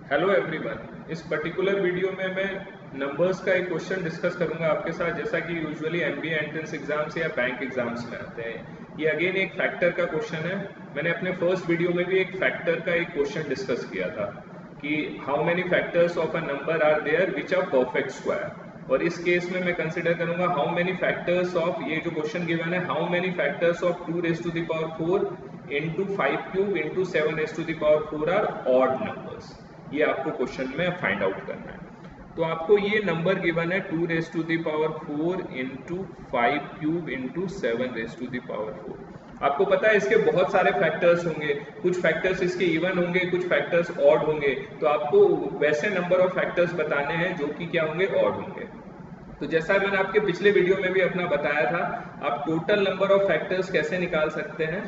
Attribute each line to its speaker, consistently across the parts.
Speaker 1: Hello everyone. इस particular video में मैं नंबर्स का एक क्वेश्चन डिस्कस करूंगा आपके साथ, जैसा कि यूजुअली एमबीए एंट्रेंस एग्जाम्स या बैंक एग्जाम्स में आते हैं। ये अगेन एक फैक्टर का क्वेश्चन है। मैंने अपने फर्स्ट वीडियो में भी एक फैक्टर का एक क्वेश्चन डिस्कस किया था कि how many factors of a number are there which are perfect square. और इस केस में मैं कंसिडर करूंगा हाउ मेनी फैक्टर्स ऑफ, ये जो क्वेश्चन गिवन है, how many factors of 2 raise to the power 4 into 5 cube into 7 raise to the power 4 are odd numbers. ये आपको क्वेश्चन में फाइंड आउट करना है। तो आपको ये नंबर गिवन है 2 raise to the power 4 into 5 cube into 7 raise to the power 4। आपको पता है इसके बहुत सारे फैक्टर्स होंगे, कुछ फैक्टर्स इसके इवन होंगे, कुछ फैक्टर्स ऑड होंगे। तो आपको वैसे नंबर ऑफ फैक्टर्स बताने हैं जो कि क्या होंगे, ऑड होंगे। तो जैसा मैंने आपके पिछले वीडियो में भी अपना बताया था, आप टोटल नंबर ऑफ फैक्टर्स कैसे निकाल सकते हैं।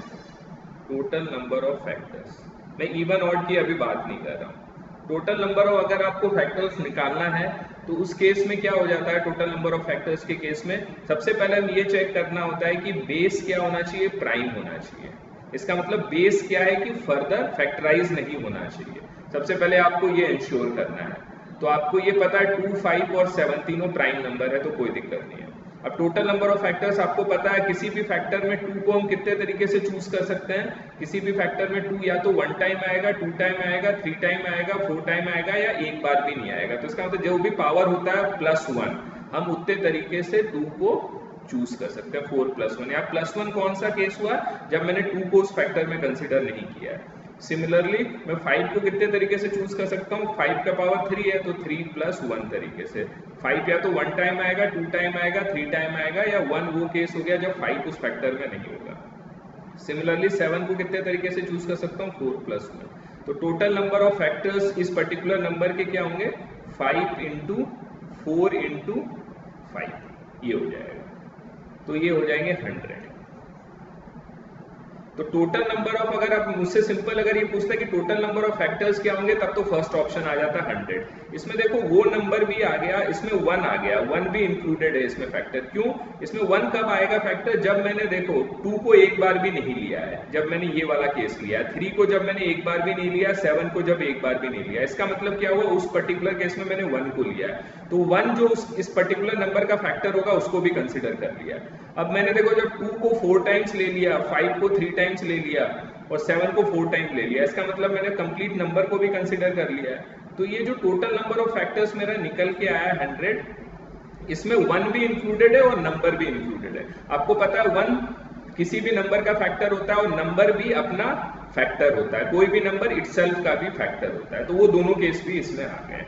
Speaker 1: टोटल नंबर ऑफ फैक्टर्स, मैं इवन ऑड की अभी बात नहीं कर रहा हूँ। टोटल नंबर ऑफ अगर आपको फैक्टर्स निकालना है तो उस केस में क्या हो जाता है, टोटल नंबर ऑफ फैक्टर्स के केस में सबसे पहले हम ये चेक करना होता है कि बेस क्या होना चाहिए, प्राइम होना चाहिए। इसका मतलब बेस क्या है कि फर्दर फैक्टराइज नहीं होना चाहिए। सबसे पहले आपको ये इंश्योर करना है। तो आपको ये पता है 2, 5 और 7 तीनों प्राइम नंबर है, तो कोई दिक्कत नहीं है। अब टोटल नंबर ऑफ फैक्टर्स आपको पता है, किसी भी फैक्टर में 2 को हम कितने तरीके से चूज कर सकते हैं। किसी भी फैक्टर में 2 या तो 1 टाइम आएगा, 2 टाइम आएगा, 3 टाइम आएगा, 4 टाइम आएगा, या एक बार भी नहीं आएगा। तो इसका मतलब जो भी पावर होता है +1, हम उतने तरीके से 2 को चूज कर सकते हैं। 4 + 1 या +1 कौन सा केस हुआ, जब मैंने 2 को उस फैक्टर में कंसिडर नहीं किया है। सिमिलरली मैं 5 को कितने तरीके से चूज कर सकता हूँ, 5 का पावर 3 है तो 3 + 1 तरीके से। 5 या तो 1 टाइम आएगा, 2 टाइम आएगा, 3 टाइम आएगा, या 1 वो केस हो गया जब 5 उस फैक्टर में नहीं होगा। सिमिलरली 7 को कितने तरीके से चूज कर सकता हूँ, 4 + 1। तो टोटल नंबर ऑफ फैक्टर्स इस पर्टिकुलर नंबर के क्या होंगे, 5 × 4 × 5, ये हो जाएगा। तो ये हो जाएंगे 100। तो टोटल नंबर ऑफ, अगर आप मुझसे सिंपल अगर ये पूछता है कि टोटल नंबर ऑफ फैक्टर्स क्या होंगे, तब तो फर्स्ट ऑप्शन आ जाता है 100। इसमें देखो वो नंबर भी आ गया, इसमें 1 आ गया, 1 भी इंक्लूडेड है इसमें फैक्टर। क्यों, इसमें 1 कब आएगा फैक्टर, जब मैंने देखो 2 को एक बार भी नहीं लिया है, जब मैंने ये वाला केस लिया है। 3 को जब मैंने एक बार भी नहीं लिया, 7 को जब एक बार भी नहीं लिया। इसका मतलब क्या हुआ, उस पर्टिकुलर केस में मैंने 1 को लिया है, तो 1 जो इस पर्टिकुलर नंबर का फैक्टर होगा उसको भी कंसिडर कर लिया। अब मैंने देखो जब 2 को 4 टाइम्स ले लिया, 5 को 3 टाइम्स ले लिया और 7 को 4 टाइम्स ले लिया, इसका मतलब मैंने कंप्लीट नंबर को भी कंसिडर कर लिया है। तो ये जो टोटल नंबर ऑफ फैक्टर्स मेरा निकल के आया 100, इसमें 1 भी इंक्लूडेड है और नंबर भी इंक्लूडेड है। आपको पता है 1 किसी भी नंबर का फैक्टर होता है और नंबर भी अपना फैक्टर होता है, कोई भी नंबर इटसेल्फ का भी फैक्टर होता है। तो वो दोनों केस भी इसमें आ गए।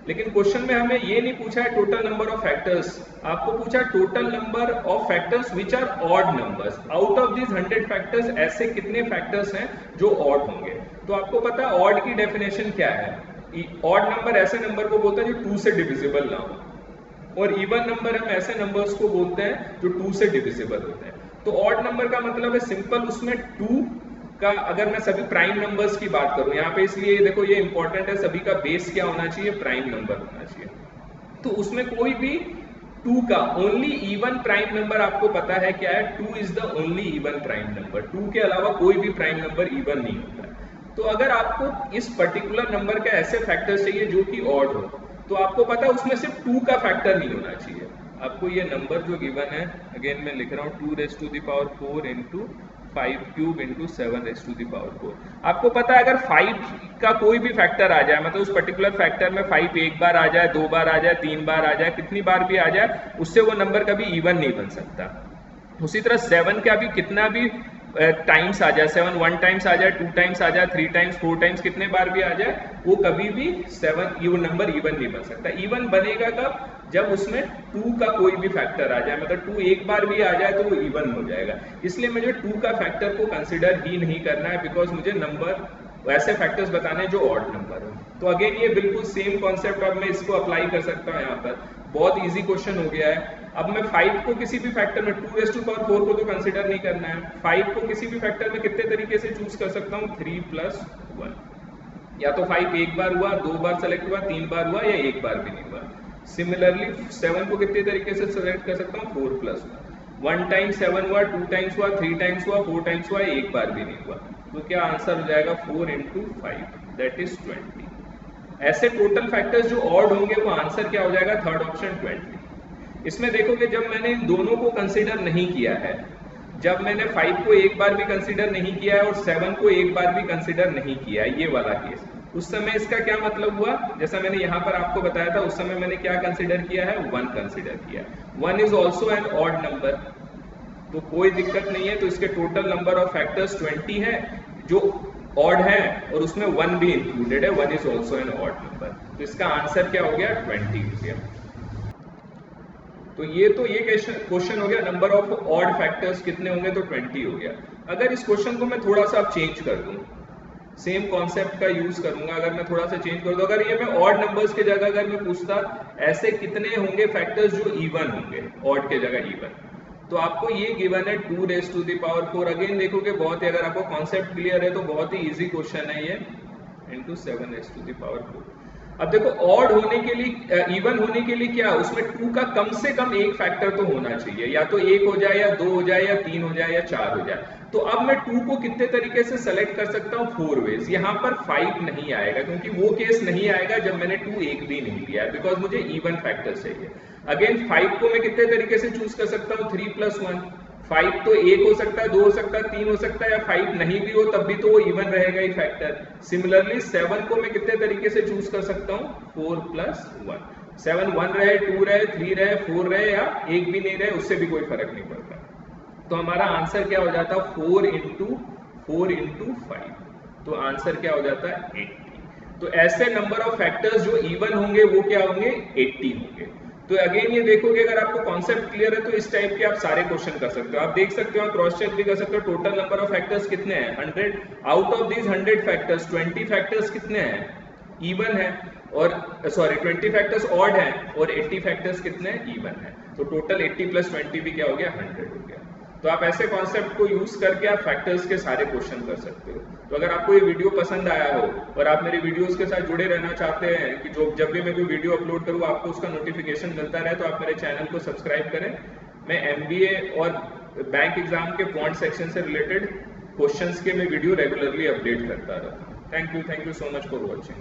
Speaker 1: लेकिन क्वेश्चन में हमें ये नहीं पूछा है टोटल नंबर ऑफ फैक्टर्स, आपको पूछा total number of factors which are odd numbers. Out of this 100 factors ऐसे कितने फैक्टर्स हैं जो ऑड होंगे। तो आपको पता है ऑड की डेफिनेशन क्या है। ऑड नंबर ऐसे नंबर को बोलते हैं जो 2 से डिविजिबल ना हो, और इवन नंबर हम ऐसे नंबर्स को बोलते हैं जो 2 से डिविजिबल होते हैं। तो ऑड नंबर का मतलब है सिंपल, उसमें 2 का, अगर मैं सभी प्राइम नंबर्स की बात करूं यहाँ पे, इसलिए देखो ये इंपॉर्टेंट है, सभी का बेस क्या होना चाहिए, प्राइम नंबर होना चाहिए। तो उसमें कोई भी 2 का ओनली इवन प्राइम नंबर आपको पता है क्या है, 2 is the only even prime number. 2 के अलावा कोई भी प्राइम नंबर इवन नहीं होता है। तो अगर आपको इस पर्टिकुलर नंबर के ऐसे फैक्टर्स चाहिए जो कि ऑड हो, तो आपको पता है उसमें सिर्फ 2 का फैक्टर नहीं होना चाहिए। आपको ये नंबर जो गिवन है, अगेन मैं लिख रहा हूँ 2 raise to the power 4 × 5 cube × 7 raise to the power 4। आपको पता है अगर 5 का कोई भी फैक्टर आ जाए, मतलब उस पर्टिकुलर फैक्टर में 5 एक बार आ जाए, 2 बार आ जाए, 3 बार आ जाए, कितनी बार भी आ जाए, उससे वो नंबर कभी इवन नहीं बन सकता। उसी तरह 7 का भी कितना भी टाइम्स आ जाए, 7 1 टाइम्स आ जाए, 2 टाइम्स आ जाए, 3 टाइम्स, 4 टाइम्स, कितने बार भी आ जाए, वो कभी भी 7 ये नंबर इवन नहीं बन सकता। इवन बनेगा कब, जब उसमें 2 का कोई भी फैक्टर आ जाए, मतलब 2 एक बार भी आ जाए तो वो इवन हो जाएगा। इसलिए मुझे 2 का फैक्टर को कंसिडर ही नहीं करना है, बिकॉज मुझे नंबर वैसे फैक्टर्स बताने जो ऑड नंबर है। तो अगेन ये बिल्कुल सेम कॉन्सेप्ट अब मैं इसको अप्लाई कर सकता हूँ यहाँ पर। बहुत इजी क्वेश्चन हो गया है। अब मैं 5 को किसी भी फैक्टर में 2 रेज़ टू पावर 4 को तो कंसिडर नहीं करना है, 5 को किसी भी फैक्टर में कितने तरीके से चूज कर सकता हूँ, 3 + 1। या तो 5 एक बार हुआ, 2 बार सेलेक्ट हुआ, 3 बार हुआ, या एक बार भी नहीं हुआ। सिमिलरली 7 को कितने तरीके से सेलेक्ट कर सकता हूँ, 4 + 1 टाइम 7 हुआ, 2 टाइम्स हुआ, 3 टाइम्स हुआ, 4 टाइम्स हुआ, एक बार भी नहीं हुआ। तो क्या आंसर हो जाएगा, 4 × 5 दैट इज 20। ऐसे टोटल फैक्टर्स जो ऑड होंगे वो आंसर क्या हो जाएगा, थर्ड ऑप्शन 20। इसमें देखोगे जब मैंने इन दोनों को कंसीडर नहीं किया है, जब मैंने 5 को एक बार भी कंसीडर नहीं किया है और 7 को एक बार भी कंसीडर नहीं किया है, ये वाला केस, उस समय इसका क्या मतलब हुआ, जैसा मैंने यहाँ पर आपको बताया था, उस समय मैंने क्या कंसीडर किया है, 1 कंसीडर किया। 1 is also an odd number, तो कोई दिक्कत नहीं है। तो इसके टोटल नंबर ऑफ फैक्टर्स 20 है जो ऑड है और उसमें 1 भी इंक्लूडेड है, 1 is also an odd number. तो इसका आंसर क्या हो गया, 20 हो गया। तो ये क्वेश्चन हो गया, नंबर ऑफ ऑड फैक्टर्स कितने होंगे, तो 20 हो गया। अगर इस क्वेश्चन को मैं थोड़ा सा चेंज कर दूं, सेम कॉन्सेप्ट का यूज करूंगा, अगर मैं थोड़ा सा चेंज कर दूं, अगर ये मैं ऑड नंबर्स की जगह अगर मैं पूछता ऐसे कितने होंगे फैक्टर्स जो इवन होंगे, ऑड के जगह इवन, तो आपको ये गिवन है 2 raise to the power 4। Again देखोगे बहुत ही, अगर आपको कॉन्सेप्ट क्लियर है तो बहुत ही इजी क्वेश्चन है ये, into 7 raise to the power 4। अब देखो ऑड होने के लिए, इवन होने के लिए क्या, उसमें 2 का कम से कम एक फैक्टर तो होना चाहिए, या तो 1 हो जाए या 2 हो जाए या 3 हो जाए या 4 हो जाए। तो अब मैं 2 को कितने तरीके से सेलेक्ट कर सकता हूं, 4 वेज। यहां पर 5 नहीं आएगा क्योंकि वो केस नहीं आएगा जब मैंने 2 एक भी नहीं लिया है, बिकॉज मुझे इवन फैक्टर चाहिए। अगेन 5 को मैं कितने तरीके से चूज कर सकता हूं, 3 + 1। 5 तो 1 हो सकता है, 2 हो सकता है, 3 हो सकता है, या 5 नहीं भी हो तब भी तो वो इवन रहेगा ही फैक्टर। सिमिलरली 7 को मैं कितने तरीके से चूज कर सकता हूं, 4 + 1। 7 1 रहे, 2 रहे, 3 रहे, 4 रहे या एक भी नहीं रहे, उससे भी कोई फर्क नहीं पड़ता। तो हमारा आंसर क्या हो जाता, 4 × 5। तो आंसर क्या हो जाता है, 80। तो ऐसे नंबर ऑफ फैक्टर्स जो इवन होंगे वो क्या होंगे, 80 होंगे। तो अगेन ये देखोगे, अगर आपको कॉन्सेप्ट क्लियर है तो इस टाइप के आप सारे क्वेश्चन कर सकते हो। आप देख सकते हो, क्रॉस चेक भी कर सकते हो, टोटल नंबर ऑफ फैक्टर्स कितने हैं, 100। Out of these 100 factors 20 factors कितने हैं, इवन है, और 20 फैक्टर्स ऑड हैं और 80 फैक्टर्स कितने हैं, इवन है। तो टोटल 80 + 20 भी क्या हो गया, 100 हो गया। तो आप ऐसे कॉन्सेप्ट को यूज करके आप फैक्टर्स के सारे क्वेश्चन कर सकते हो। तो अगर आपको ये वीडियो पसंद आया हो और आप मेरी वीडियोस के साथ जुड़े रहना चाहते हैं कि जब भी मैं कोई वीडियो अपलोड करूँ आपको उसका नोटिफिकेशन मिलता रहे, तो आप मेरे चैनल को सब्सक्राइब करें। मैं MBA और बैंक एग्जाम के क्वांट सेक्शन से रिलेटेड क्वेश्चंस के मैं वीडियो रेगुलरली अपडेट करता रहता हूँ। Thank you so much for watching.